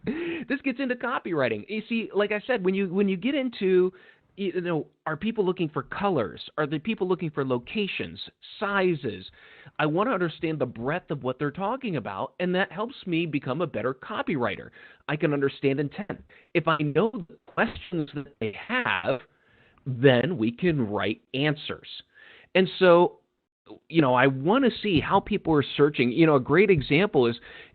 This gets into copywriting. You see, like I said, when you get into, are people looking for colors? Are the people looking for locations, sizes? I want to understand the breadth of what they're talking about, and that helps me become a better copywriter. I can understand intent. If I know the questions that they have, then we can write answers. And so, I want to see how people are searching. A great example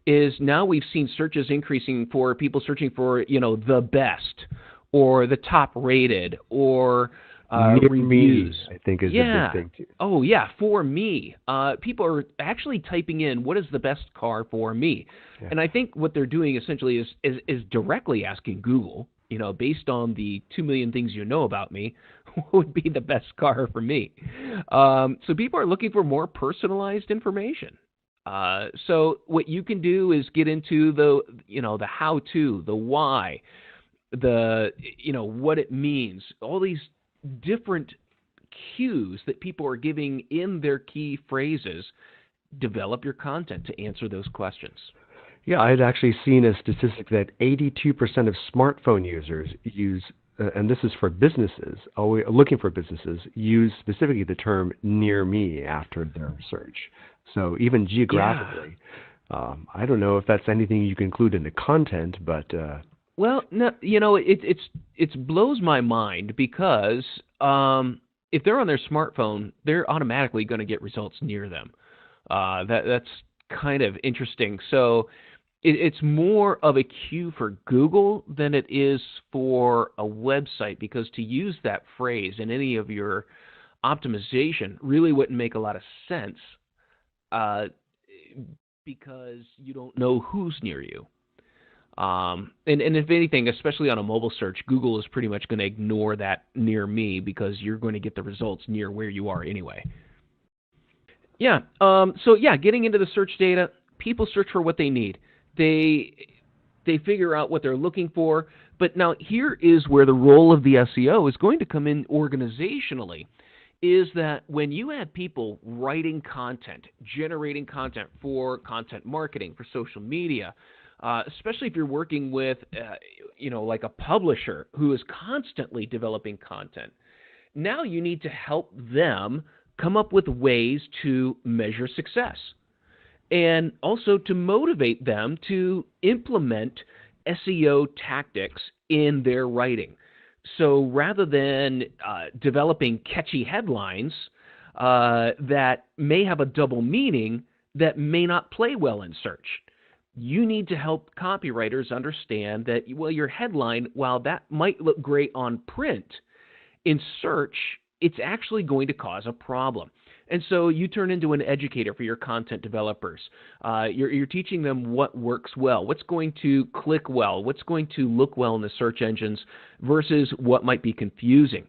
is now we've seen searches increasing for people searching for, the best or the top rated or Near reviews. me, I think, is a big Yeah. thing too. Oh, yeah, for me. People are actually typing in, what is the best car for me? Yeah. And I think what they're doing essentially is directly asking Google, based on the 2 million things you know about me, what would be the best car for me? So people are looking for more personalized information. So what you can do is get into the how-to, the why, what it means, all these different cues that people are giving in their key phrases. Develop your content to answer those questions. Yeah, I'd actually seen a statistic that 82% of smartphone users use, and this is for businesses, looking for businesses, use specifically the term near me after their search. So even geographically, I don't know if that's anything you can include in the content, but well, no, it blows my mind because if they're on their smartphone, they're automatically going to get results near them. That's kind of interesting. So it's more of a cue for Google than it is for a website, because to use that phrase in any of your optimization really wouldn't make a lot of sense because you don't know who's near you. And if anything, especially on a mobile search, Google is pretty much going to ignore that near me because you're going to get the results near where you are anyway. Yeah. Getting into the search data, people search for what they need. They figure out what they're looking for. But now here is where the role of the SEO is going to come in organizationally, is that when you have people writing content, generating content for content marketing, for social media, especially if you're working with, like a publisher who is constantly developing content, now you need to help them come up with ways to measure success and also to motivate them to implement SEO tactics in their writing. So rather than developing catchy headlines that may have a double meaning that may not play well in search, you need to help copywriters understand that, well, your headline, while that might look great on print, in search, it's actually going to cause a problem. And so you turn into an educator for your content developers. You're teaching them what works well, what's going to click well, what's going to look well in the search engines versus what might be confusing.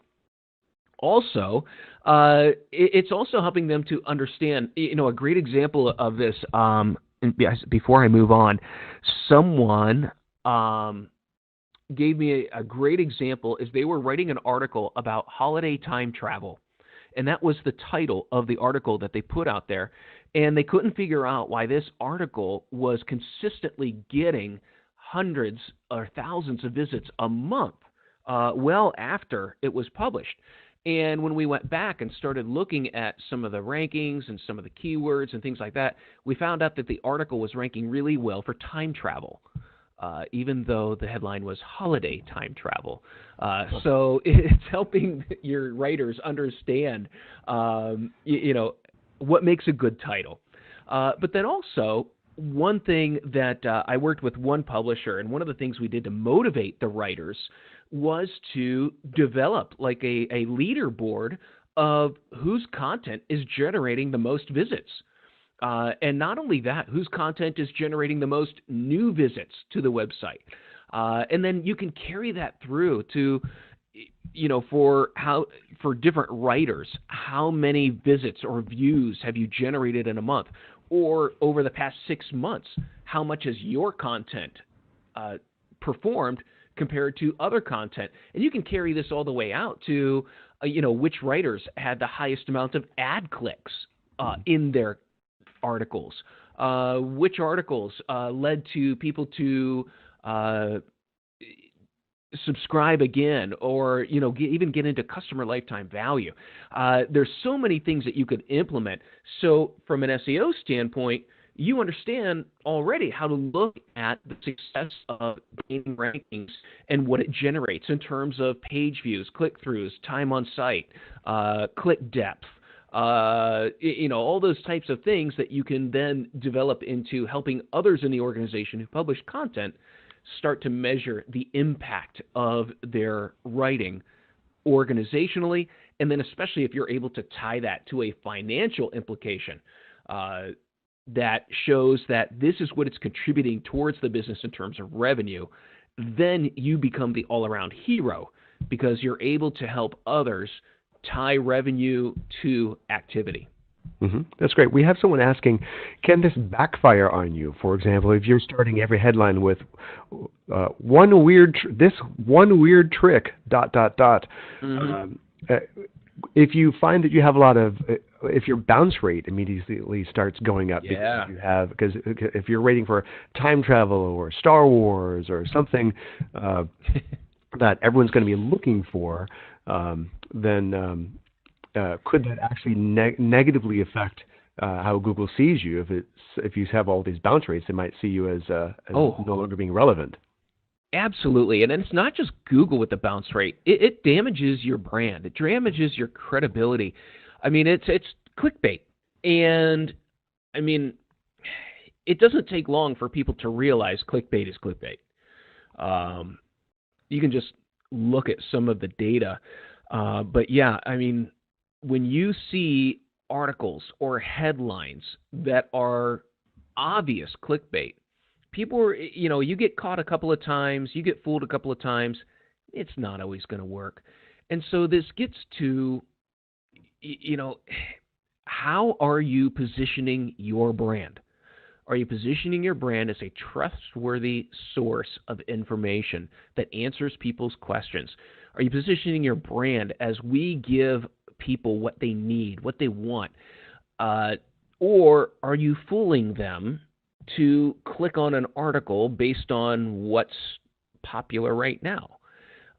Also, it's also helping them to understand, a great example of this, before I move on, someone gave me a great example is they were writing an article about holiday time travel. And that was the title of the article that they put out there. And they couldn't figure out why this article was consistently getting hundreds or thousands of visits a month, well after it was published. And when we went back and started looking at some of the rankings and some of the keywords and things like that, we found out that the article was ranking really well for time travel, even though the headline was holiday time travel. So it's helping your writers understand, what makes a good title. But then also, one thing that I worked with one publisher, and one of the things we did to motivate the writers was to develop like a leaderboard of whose content is generating the most visits. And not only that, whose content is generating the most new visits to the website. And then you can carry that through to, for different writers, how many visits or views have you generated in a month? Or over the past 6 months, how much has your content performed compared to other content? And you can carry this all the way out to, which writers had the highest amount of ad clicks in their articles, which articles led to people to uh, subscribe again, or even get into customer lifetime value. There's so many things that you could implement. So from an SEO standpoint, you understand already how to look at the success of gaining rankings and what it generates in terms of page views, click-throughs, time on site, click depth, all those types of things that you can then develop into helping others in the organization who publish content start to measure the impact of their writing organizationally, and then especially if you're able to tie that to a financial implication that shows that this is what it's contributing towards the business in terms of revenue, then you become the all-around hero because you're able to help others tie revenue to activity. That's great. We have someone asking, can this backfire on you? For example, if you're starting every headline with one weird trick, ... If you find that you have a lot of, if your bounce rate immediately starts going up because if you're rating for time travel or Star Wars or something that everyone's going to be looking for, then could that actually negatively affect how Google sees you? If you have all these bounce rates, they might see you as no longer being relevant. Absolutely. And it's not just Google with the bounce rate. It damages your brand. It damages your credibility. I mean, it's clickbait. And, I mean, it doesn't take long for people to realize clickbait is clickbait. You can just look at some of the data. But, yeah, I mean, when you see articles or headlines that are obvious clickbait, people are, you get caught a couple of times, you get fooled a couple of times, it's not always going to work. And so this gets to, how are you positioning your brand? Are you positioning your brand as a trustworthy source of information that answers people's questions? Are you positioning your brand as we give people what they need, what they want? Or are you fooling them to click on an article based on what's popular right now?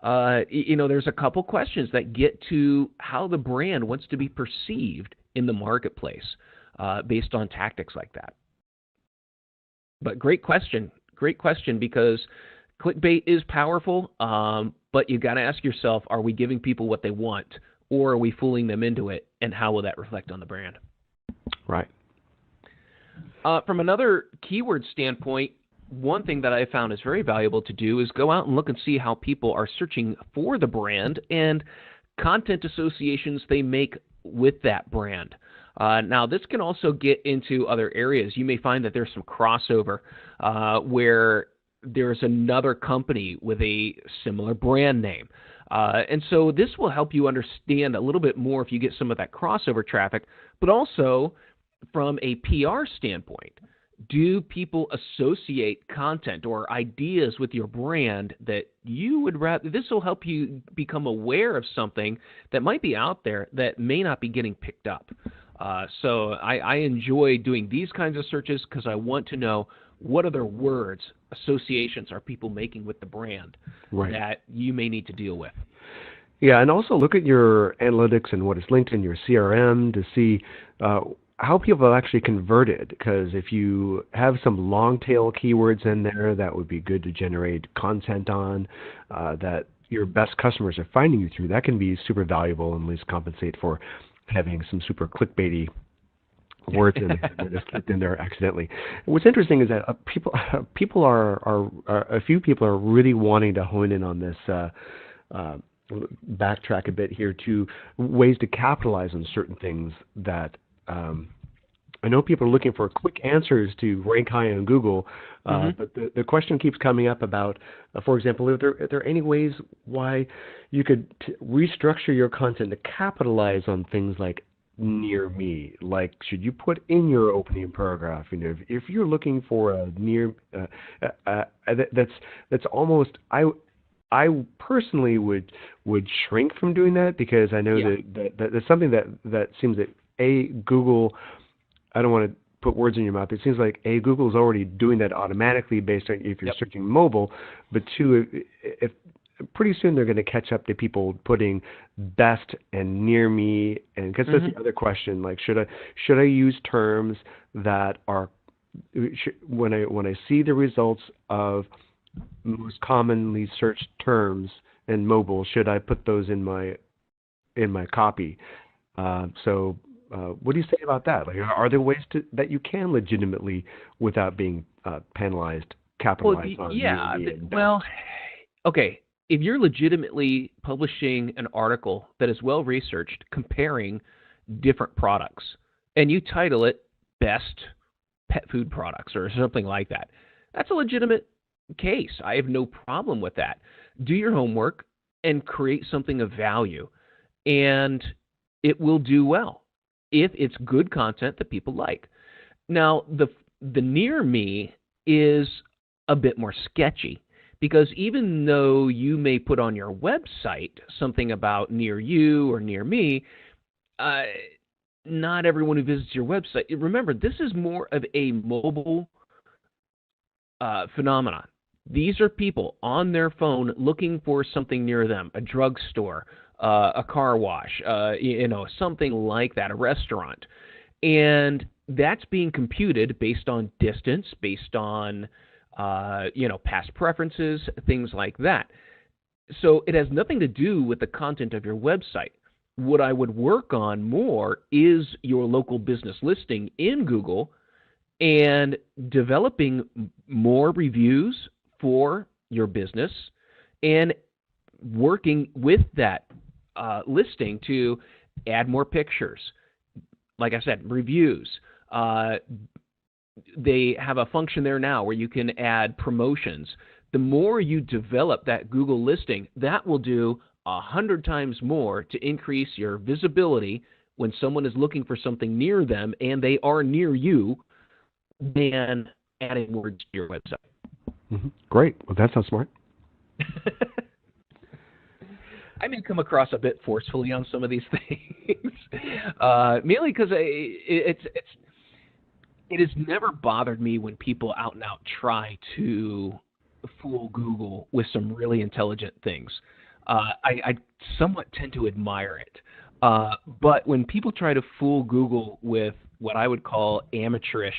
There's a couple questions that get to how the brand wants to be perceived in the marketplace based on tactics like that. But great question because clickbait is powerful, but you got to ask yourself, are we giving people what they want, or are we fooling them into it, and how will that reflect on the brand? Right. From another keyword standpoint, one thing that I found is very valuable to do is go out and look and see how people are searching for the brand and content associations they make with that brand. Now, this can also get into other areas. You may find that there's some crossover where there's another company with a similar brand name. And so this will help you understand a little bit more if you get some of that crossover traffic, but also from a PR standpoint, do people associate content or ideas with your brand that you would rather? This will help you become aware of something that might be out there that may not be getting picked up. So I enjoy doing these kinds of searches because I want to know what other words, associations are people making with the brand that you may need to deal with. Yeah, and also look at your analytics and what is linked in your CRM to see how people have actually converted, because if you have some long tail keywords in there that would be good to generate content on that your best customers are finding you through, that can be super valuable and at least compensate for having some super clickbaity words in there that just clicked in there accidentally. What's interesting is that a few people are really wanting to hone in on this, backtrack a bit here to ways to capitalize on certain things that I know people are looking for quick answers to rank high on Google, but the question keeps coming up about, for example, are there any ways why you could restructure your content to capitalize on things like near me? Like, should you put in your opening paragraph? If you're looking for a near, that's almost I personally would shrink from doing that, because I know that that's something that seems that Google, I don't want to put words in your mouth. It seems like Google's already doing that automatically based on if you're Yep. searching mobile, but two, if pretty soon they're going to catch up to people putting best and near me, and because that's the other question. Like, should I use terms that are when I see the results of most commonly searched terms in mobile, should I put those in my copy? What do you say about that? Like, are there ways that you can legitimately, without being penalized, capitalize on near me and best? Well, okay. If you're legitimately publishing an article that is well researched comparing different products, and you title it Best Pet Food Products or something like that, that's a legitimate case. I have no problem with that. Do your homework and create something of value, and it will do well if it's good content that people like. Now, the near me is a bit more sketchy, because even though you may put on your website something about near you or near me, not everyone who visits your website. Remember, this is more of a mobile phenomenon. These are people on their phone looking for something near them, a drugstore, a car wash, something like that, a restaurant. And that's being computed based on distance, based on past preferences, things like that. So it has nothing to do with the content of your website. What I would work on more is your local business listing in Google and developing more reviews for your business and working with that listing to add more pictures. Like I said, reviews. They have a function there now where you can add promotions. The more you develop that Google listing, that will do 100 times more to increase your visibility when someone is looking for something near them and they are near you than adding words to your website. Mm-hmm. Great. Well, that sounds smart. I may come across a bit forcefully on some of these things, mainly because it has never bothered me when people out and out try to fool Google with some really intelligent things. I somewhat tend to admire it. But when people try to fool Google with what I would call amateurish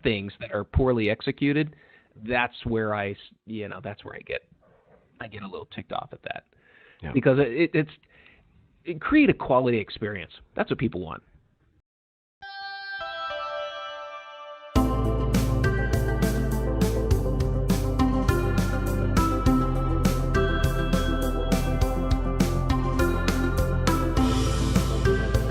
things that are poorly executed, that's where I get a little ticked off at that. Yeah. Because it create a quality experience. That's what people want.